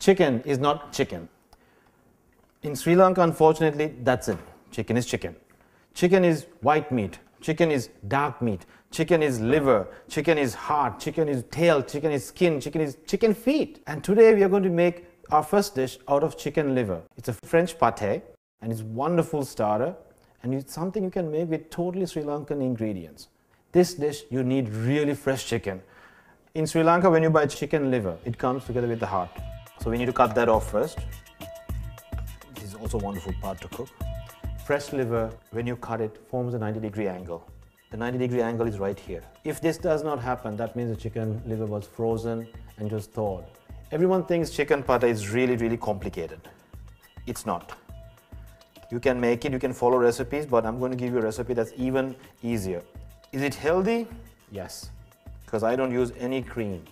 Chicken is not chicken. In Sri Lanka, unfortunately, that's it. Chicken is chicken. Chicken is white meat. Chicken is dark meat. Chicken is liver. Chicken is heart. Chicken is tail. Chicken is skin. Chicken is chicken feet. And today we are going to make our first dish out of chicken liver. It's a French pate and it's a wonderful starter, and it's something you can make with totally Sri Lankan ingredients. This dish, you need really fresh chicken. In Sri Lanka, when you buy chicken liver, it comes together with the heart. So we need to cut that off first. This is also a wonderful part to cook. Fresh liver, when you cut it, forms a 90-degree angle. The 90-degree angle is right here. If this does not happen, that means the chicken liver was frozen and just thawed. Everyone thinks chicken pate is really, really complicated. It's not. You can make it, you can follow recipes, but I'm going to give you a recipe that's even easier. Is it healthy? Yes, because I don't use any cream.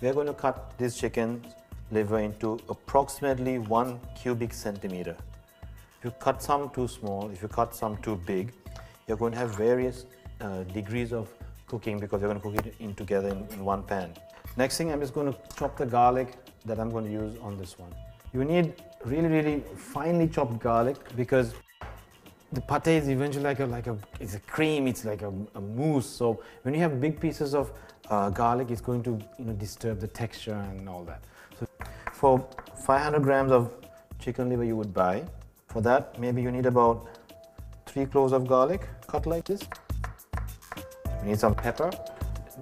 We're going to cut this chicken liver into approximately 1 cubic centimeter. If you cut some too small, if you cut some too big, you're going to have various degrees of cooking because you're going to cook it in together in one pan. Next thing, I'm just going to chop the garlic that I'm going to use on this one. You need really, really finely chopped garlic because the pate is eventually it's a cream, it's like a mousse. So when you have big pieces of garlic, it's going to disturb the texture and all that. So for 500 grams of chicken liver you would buy, for that maybe you need about 3 cloves of garlic cut like this. You need some pepper.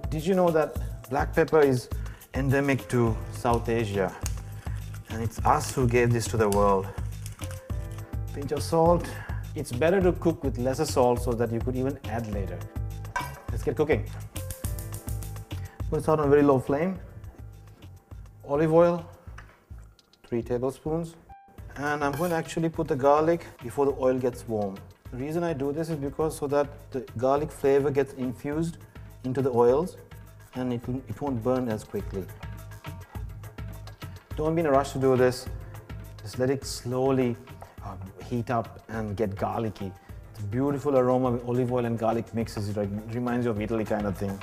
Did you know that black pepper is endemic to South Asia? And it's us who gave this to the world. Pinch of salt. It's better to cook with lesser salt so that you could even add later. Let's get cooking. I'm going to start on a very low flame. Olive oil, 3 tablespoons. And I'm going to actually put the garlic before the oil gets warm. The reason I do this is because so that the garlic flavor gets infused into the oils and it won't burn as quickly. Don't be in a rush to do this. Just let it slowly heat up and get garlicky. It's a beautiful aroma with olive oil and garlic mixes. It reminds you of Italy kind of thing.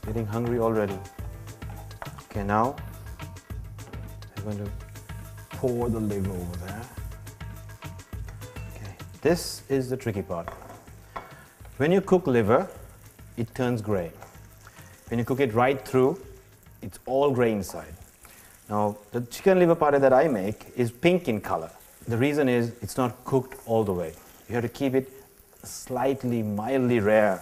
Getting hungry already. Okay, now I'm going to pour the liver over there. Okay, this is the tricky part. When you cook liver, it turns gray. When you cook it right through, it's all gray inside. Now, the chicken liver pate that I make is pink in color. The reason is it's not cooked all the way. You have to keep it slightly, mildly rare.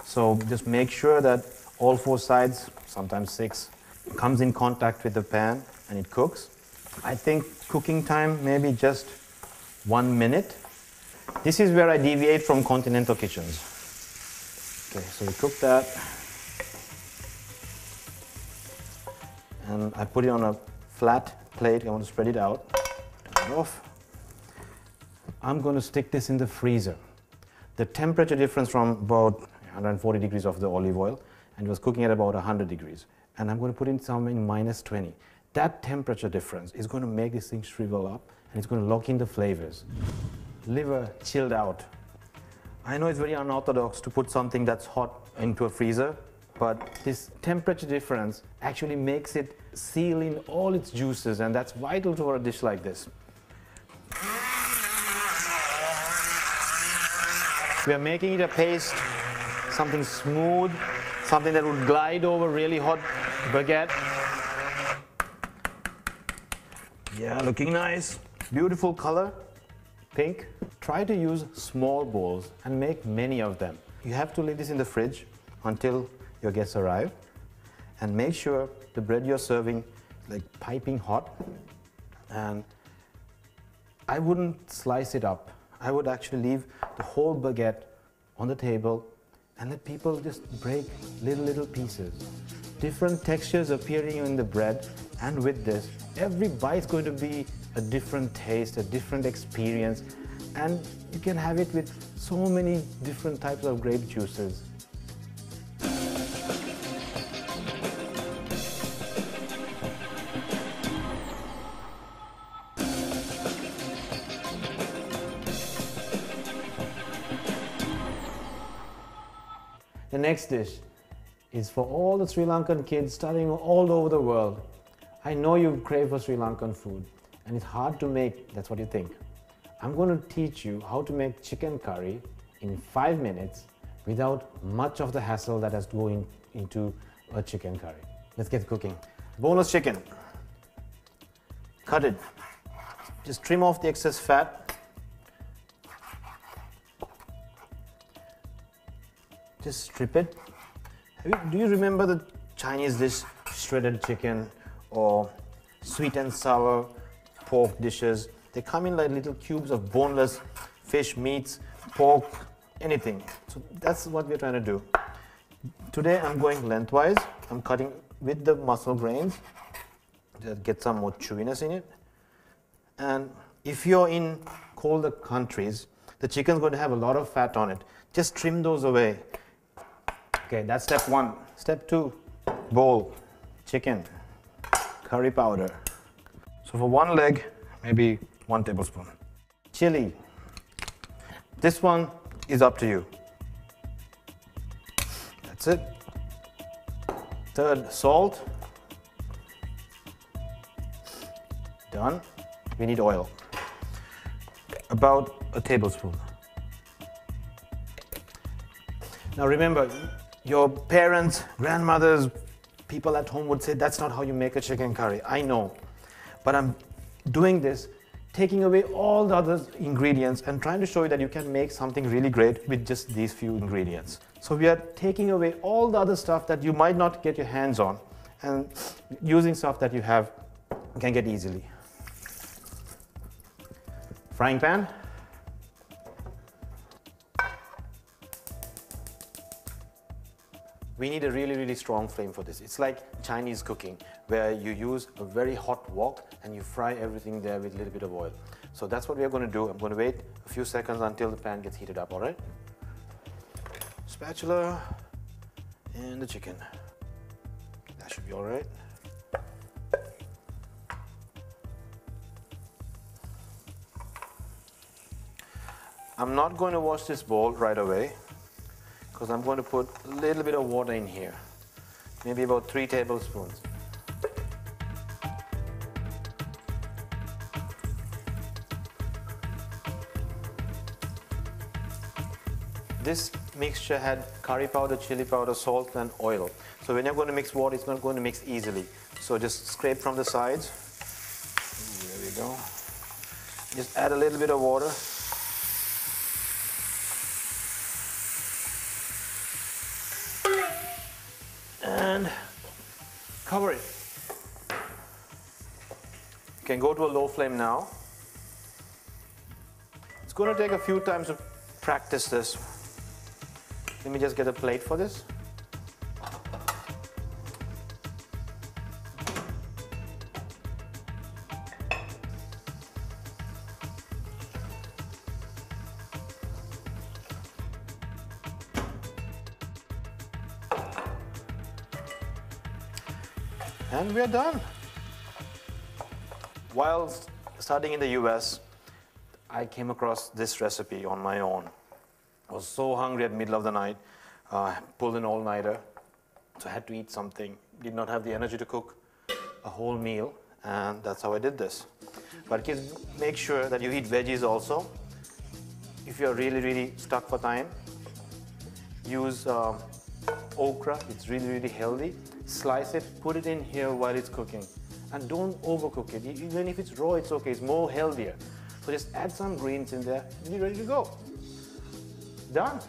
So just make sure that all 4 sides, sometimes 6, comes in contact with the pan and it cooks. I think cooking time maybe just 1 minute. This is where I deviate from continental kitchens. Okay, so we cook that. And I put it on a flat plate. I want to spread it out. Turn it off. I'm going to stick this in the freezer. The temperature difference from about 140 degrees of the olive oil, and it was cooking at about 100 degrees. And I'm going to put in some in minus 20. That temperature difference is going to make this thing shrivel up, and it's going to lock in the flavors. Liver chilled out. I know it's very unorthodox to put something that's hot into a freezer, but this temperature difference actually makes it seal in all its juices, and that's vital for a dish like this. We are making it a paste, something smooth, something that would glide over really hot baguette. Yeah, looking nice. Beautiful color, pink. Try to use small bowls and make many of them. You have to leave this in the fridge until your guests arrive, and make sure the bread you're serving is like piping hot. And I wouldn't slice it up. I would actually leave the whole baguette on the table and let people just break little pieces. Different textures appearing in the bread, and with this, every bite is going to be a different taste, a different experience, and you can have it with so many different types of grape juices. The next dish is for all the Sri Lankan kids studying all over the world. I know you crave for Sri Lankan food and it's hard to make, that's what you think. I'm going to teach you how to make chicken curry in 5 minutes without much of the hassle that has to go into a chicken curry. Let's get cooking. Boneless chicken. Cut it. Just trim off the excess fat. Just strip it. Do you remember the Chinese dish, shredded chicken or sweet and sour pork dishes? They come in like little cubes of boneless fish, meats, pork, anything. So that's what we're trying to do. Today I'm going lengthwise. I'm cutting with the muscle grains to get some more chewiness in it. And if you're in colder countries, the chicken's going to have a lot of fat on it. Just trim those away. Okay, that's step one. Step two, bowl, chicken, curry powder. So for one leg, maybe 1 tablespoon. Chili. This one is up to you. That's it. Third, salt. Done. We need oil. About a tablespoon. Now remember, your parents, grandmothers, people at home would say that's not how you make a chicken curry. I know, but I'm doing this, taking away all the other ingredients and trying to show you that you can make something really great with just these few ingredients. So we are taking away all the other stuff that you might not get your hands on and using stuff that you have can get easily. Frying pan. We need a really, really strong flame for this. It's like Chinese cooking, where you use a very hot wok and you fry everything there with a little bit of oil. So that's what we are going to do. I'm going to wait a few seconds until the pan gets heated up, all right? Spatula and the chicken. That should be all right. I'm not going to wash this bowl right away, because I'm going to put a little bit of water in here, maybe about 3 tablespoons. This mixture had curry powder, chili powder, salt and oil. So when you're going to mix water, it's not going to mix easily. So just scrape from the sides. There we go. Just add a little bit of water. And cover it. You can go to a low flame now. It's going to take a few times to practice this. Let me just get a plate for this. And we are done. While studying in the US, I came across this recipe on my own. I was so hungry at the middle of the night, pulled an all-nighter, so I had to eat something. Did not have the energy to cook a whole meal, and that's how I did this. But kids, make sure that you eat veggies also. If you're really, really stuck for time, use okra. It's really, really healthy. Slice it, put it in here while it's cooking. And don't overcook it. Even if it's raw, it's okay. It's more healthier. So just add some greens in there and you're ready to go. Done.